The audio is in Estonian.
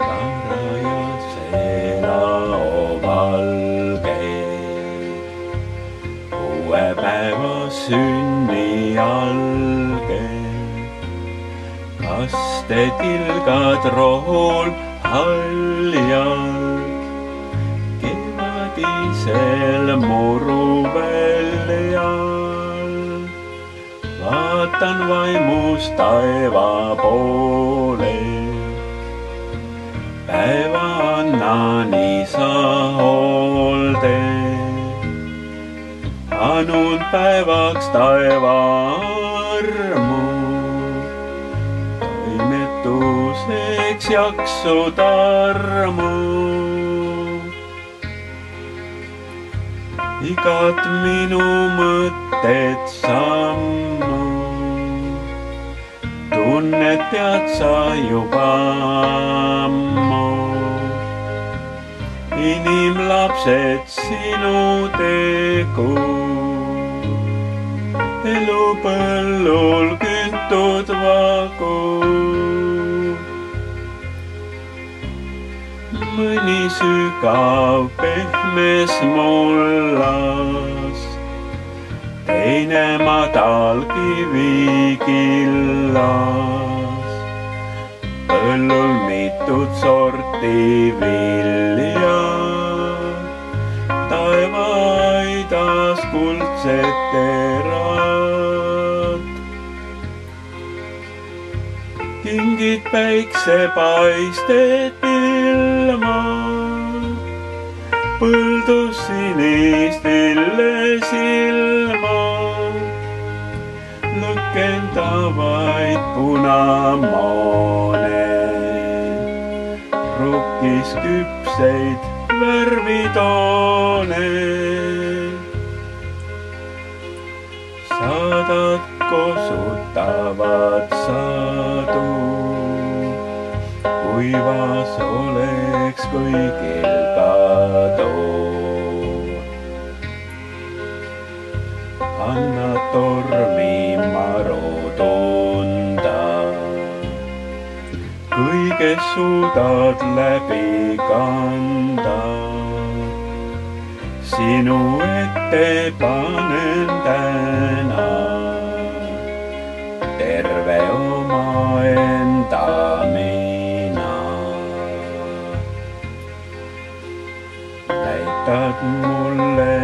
varajasena valge, uue päeva sünnialge. Kas te tilgad rool haljalg, kevadisel muruväljal? Vaatan vaimus taeva poole, päeva annan isa hoolde. Anun päevaks taeva armu, taimetuseks jaksu tarmu. Igat minu mõtet sammu tunnet tead sa juba ammu. Inimlapsed sinu tegu, elupõllul küntud vagu. Mõni sügav pehmes mullas, teine madal kivikillas. Põllul mitut sorti vilja, taevaaidas kuldsed terad. Kingid päiksepaistet ilma, põldus sinist lillesilma. Lõkendavaid punamoone, rukkis küpseid värvitoone. Saadad kosutavad sadu, kuivas oleks kõigil kadu. Anna tormi maru tunda, kõigest suudad läbi kanda. Sinu ette panen täna terve omaenda mina. Näitad mulle